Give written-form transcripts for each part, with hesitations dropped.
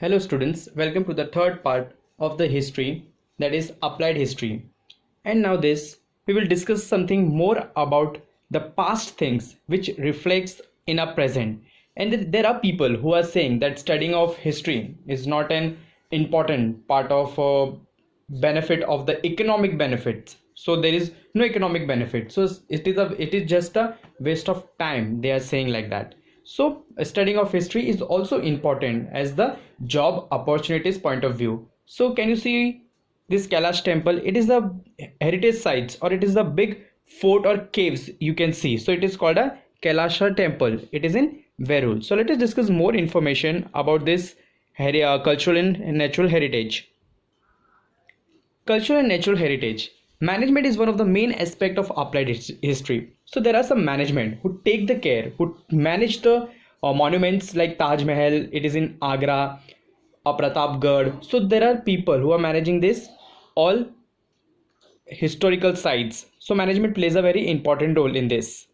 Hello students, welcome to the third part of the history, that is applied history. And now we will discuss something more about the past things which reflects in our present. And there are people who are saying that studying of history is not an important part of benefit of the economic benefits. So there is no economic benefit. So it is just a waste of time. They are saying like that. So studying of history is also important as the job opportunities point of view. So can you see this Kailash temple? It is the heritage sites, or it is the big fort or caves you can see. So it is called a Kailasha temple. It is in Verul. So let us discuss more information about this cultural and natural heritage. Cultural and natural heritage. Management is one of the main aspects of applied history. So there are some management who take the care, who manage the monuments like Taj Mahal. It is in Agra, Pratapgarh. So there are people who are managing this all historical sites. So management plays a very important role in this.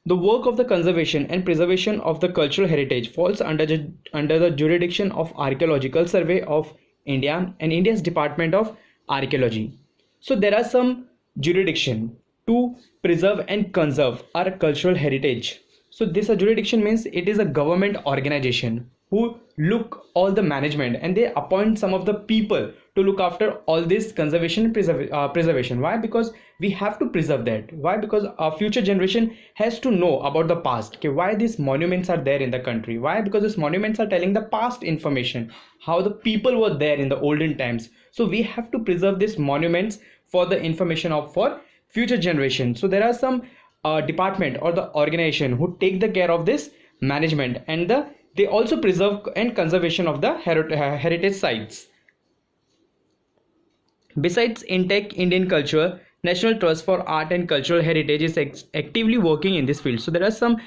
The work of the conservation and preservation of the cultural heritage falls under the jurisdiction of Archaeological Survey of India and India's Department of Archaeology. So there are some jurisdiction to preserve and conserve our cultural heritage. So this jurisdiction means it is a government organization who look all the management, and they appoint some of the people to look after all this conservation and preservation. Why? Because we have to preserve that. Why? Because our future generation has to know about the past. Okay, why these monuments are there in the country? Why? Because these monuments are telling the past information, how the people were there in the olden times. So we have to preserve these monuments for the information of for future generation. So there are some department or the organization who take the care of this management, and they also preserve and conservation of the heritage sites. Besides intact Indian culture, National Trust for Art and Cultural Heritage is actively working in this field. So there are some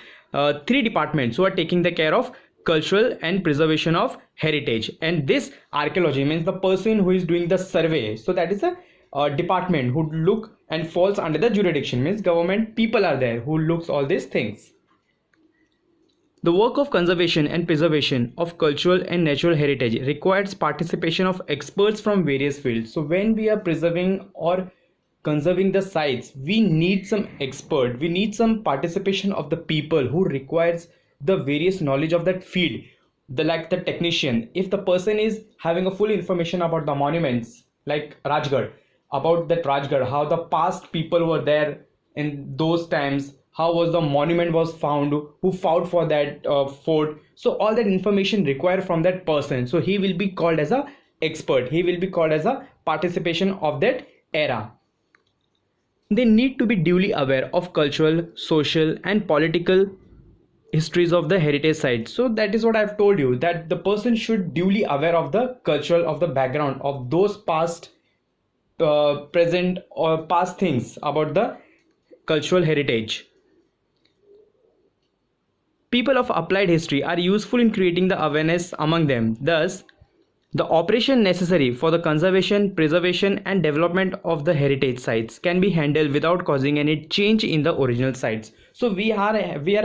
three departments who are taking the care of cultural and preservation of heritage, and this archaeology means the person who is doing the survey. So that is a department who look and falls under the jurisdiction, means government people are there who looks all these things. The work of conservation and preservation of cultural and natural heritage requires participation of experts from various fields. So when we are preserving or conserving the sites, we need some expert, we need some participation of the people who requires the various knowledge of that field, like the technician. If the person is having a full information about the monuments like Rajgarh, about that Rajgarh, how the past people were there in those times, how was the monument was found, who fought for that fort. So all that information required from that person, so he will be called as a expert, he will be called as a participation of that era. They need to be duly aware of cultural, social and political histories of the heritage sites. So that is what I've told you, that the person should duly aware of the cultural, of the background of those past, present or past things about the cultural heritage. People of applied history are useful in creating the awareness among them. Thus, the operation necessary for the conservation, preservation and development of the heritage sites can be handled without causing any change in the original sites. So we are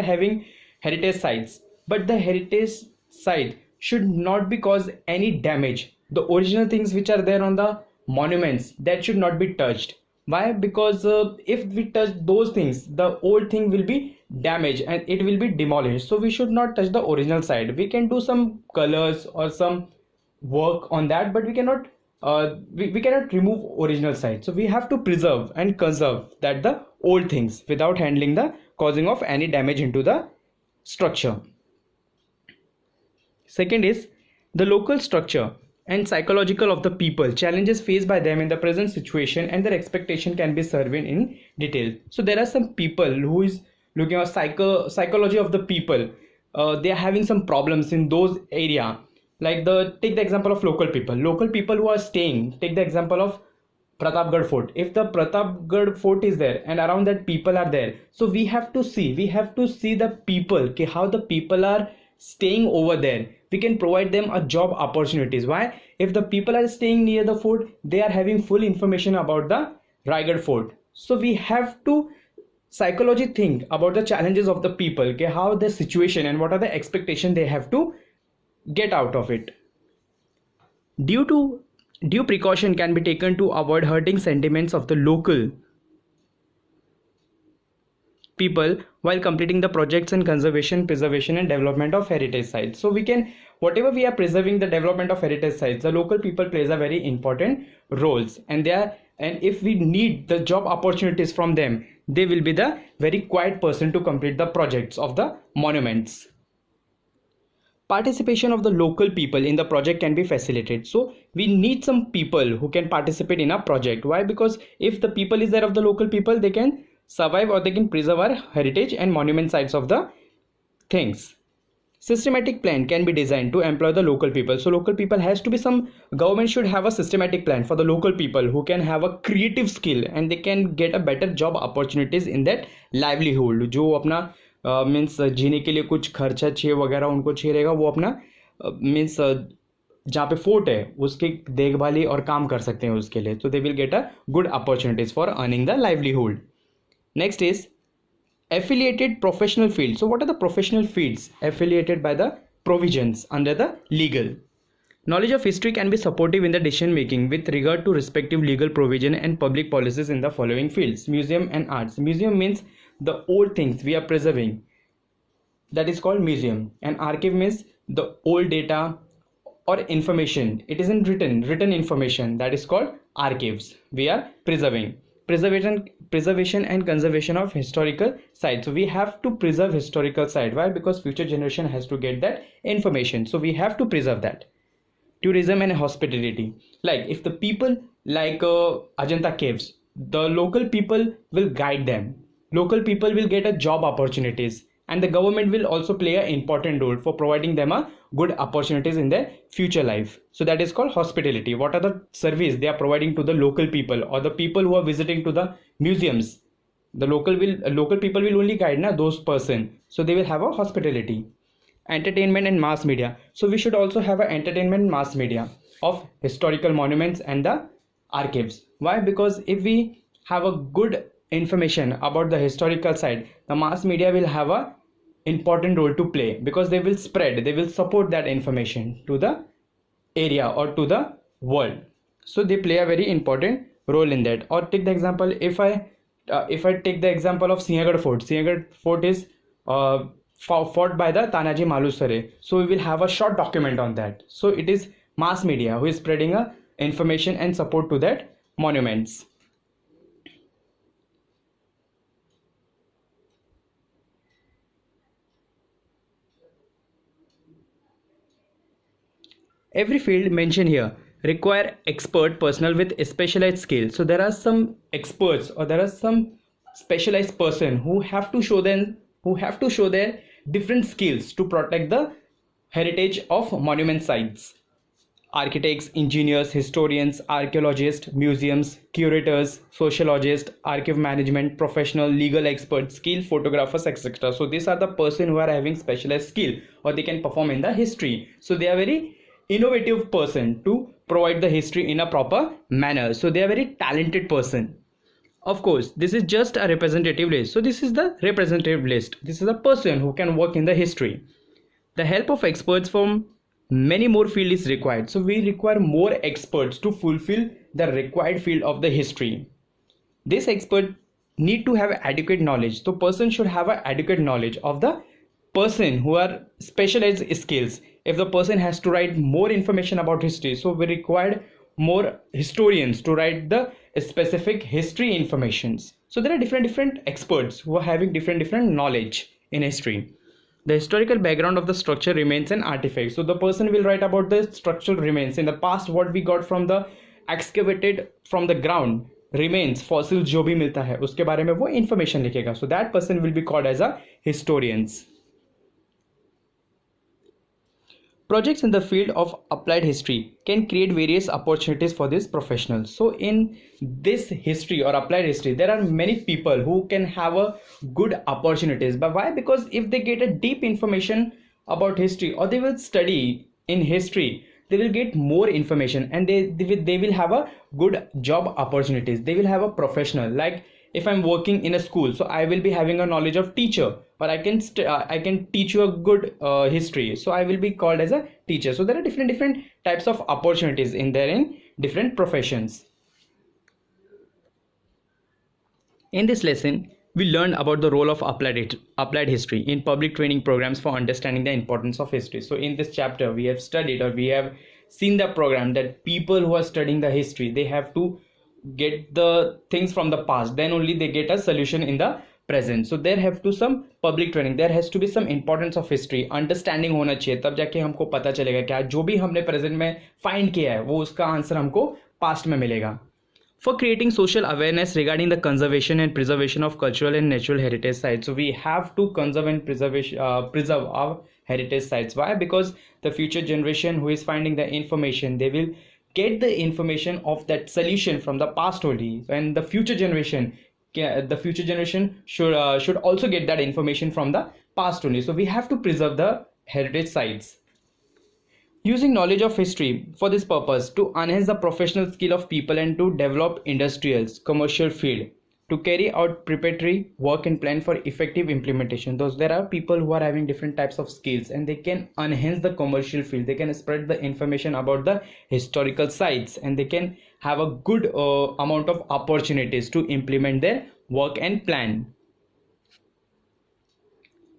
having heritage sites, but the heritage site should not be cause any damage. The original things which are there on the monuments, that should not be touched. Why? Because if we touch those things, the old thing will be damaged and it will be demolished. So we should not touch the original side. We can do some colors or some work on that, but we cannot we cannot remove original side. So we have to preserve and conserve that the old things without handling the causing of any damage into the structure. Second is the local structure and psychological of the people, challenges faced by them in the present situation and their expectation can be surveyed in detail. So there are some people who is looking at psychology of the people. They are having some problems in those area, like take the example of local people who are staying. Take the example of Pratapgarh Fort. If the Pratapgarh Fort is there and around that people are there, so we have to see the people, okay, how the people are staying over there. We can provide them a job opportunities. Why? If the people are staying near the fort, they are having full information about the Raigad Fort. So we have to psychology think about the challenges of the people, okay, how the situation and what are the expectations they have to get out of it. Due precaution can be taken to avoid hurting sentiments of the local people while completing the projects and conservation, preservation and development of heritage sites. So we can, whatever we are preserving the development of heritage sites, the local people plays a very important roles, and they are, and if we need the job opportunities from them, they will be the very quiet person to complete the projects of the monuments. Participation of the local people in the project can be facilitated. So we need some people who can participate in a project. Why? Because if the people is there of the local people, they can survive or they can preserve our heritage and monument sites of the things. Systematic plan can be designed to employ the local people. So local people has to be, some government should have a systematic plan for the local people who can have a creative skill and they can get a better job opportunities in that livelihood. जो अपना means जीने के लिए कुछ खर्चा चाहिए वगैरह उनको चाहिए रहेगा, वो अपना मीन्स जहाँ पे फोर्ट है उसकी देखभाली और काम कर सकते हैं उसके लिए. तो they will get a good opportunities for earning the livelihood. Next is affiliated professional fields. So what are the professional fields affiliated by the provisions under the legal? Knowledge of history can be supportive in the decision making with regard to respective legal provision and public policies in the following fields. Museum and arts. Museum means the old things we are preserving, that is called museum, and archive means the old data or information, it isn't written information, that is called archives we are preserving. Preservation and conservation of historical sites. So we have to preserve historical site. Why? Because future generation has to get that information, so we have to preserve that. Tourism and hospitality. Like if the people like Ajanta caves, the local people will guide them, local people will get a job opportunities, and the government will also play an important role for providing them a good opportunities in their future life. So that is called hospitality. What are the service they are providing to the local people or the people who are visiting to the museums? The local people will only guide those person, so they will have a hospitality. Entertainment and mass media. So we should also have an entertainment and mass media of historical monuments and the archives. Why? Because if we have a good information about the historical site, the mass media will have a important role to play, because they will spread, they will support that information to the area or to the world. So they play a very important role in that. Or take the example, if I take the example of Sinhagad Fort. Sinhagad Fort is fought by the Tanaji Malusare. So we will have a short document on that. So it is mass media who is spreading a information and support to that monuments. Every field mentioned here require expert personnel with specialized skills. So there are some experts or there are some specialized person who have to show their different skills to protect the heritage of monument sites. Architects, engineers, historians, archaeologists, museums, curators, sociologists, archive management professional, legal experts, skilled photographers, etc. So these are the person who are having specialized skill or they can perform in the history. So they are very innovative person to provide the history in a proper manner. So they are very talented person. Of course, this is just a representative list. So this is the representative list. This is a person who can work in the history. The help of experts from many more field is required. So we require more experts to fulfill the required field of the history. This expert need to have adequate knowledge. So person should have an adequate knowledge of the person who are specialized skills. If the person has to write more information about history, so we required more historians to write the specific history informations. So there are different experts who are having different knowledge in history. The historical background of the structure remains an artifact. So the person will write about the structural remains in the past, what we got from the excavated from the ground remains, fossils जो भी मिलता है उसके बारे में वो information लिखेगा. So that person will be called as a historians. Projects in the field of applied history can create various opportunities for these professionals. So in this history or applied history, there are many people who can have a good opportunities. But why? Because if they get a deep information about history or they will study in history, they will get more information and they will have a good job opportunities. They will have a professional. Like if I'm working in a school, so I will be having a knowledge of teacher or I can teach you a good history, so I will be called as a teacher. So there are different types of opportunities in there in different professions. In this lesson, we learned about the role of applied history in public training programs for understanding the importance of history. So in this chapter, we have studied, or we have seen the program that people who are studying the history, they have to get the things from the past, then only they get a solution in the present. So there have to some public training, there has to be some importance of history, understanding होना चाहिए, तब जाके हमको पता चलेगा क्या जो भी हमने प्रेजेंट में फाइंड किया है वो उसका आंसर हमको पास्ट में मिलेगा. For creating social awareness regarding the conservation and preservation of cultural and natural heritage sites, so we have to conserve and preserve our heritage sites. Why? Because the future generation who is finding the information, they will get the information of that solution from the past only, and the future generation should also get that information from the past only. So we have to preserve the heritage sites. Using knowledge of history for this purpose to enhance the professional skill of people and to develop industrials, commercial field, to carry out preparatory work and plan for effective implementation. Those there are people who are having different types of skills and they can enhance the commercial field. They can spread the information about the historical sites and they can have a good amount of opportunities to implement their work and plan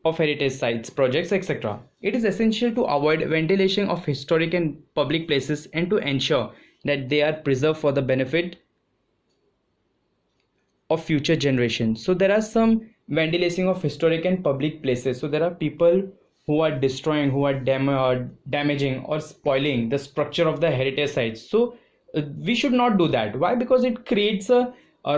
of heritage sites, projects, etc. It is essential to avoid vandalization of historic and public places and to ensure that they are preserved for the benefit of future generations. So there are some vandalizing of historic and public places. So there are people who are destroying, who are damaging or spoiling the structure of the heritage sites. So we should not do that. Why? Because it creates a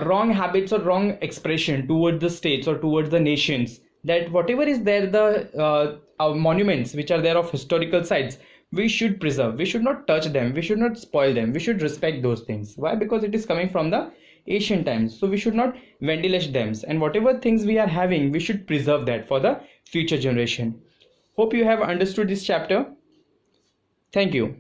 wrong habits or wrong expression towards the states or towards the nations, that whatever is there, the monuments which are there of historical sites, we should preserve. We should not touch them, we should not spoil them, we should respect those things. Why? Because it is coming from the ancient times, so we should not vandalize them, and whatever things we are having, we should preserve that for the future generation. Hope you have understood this chapter. Thank you.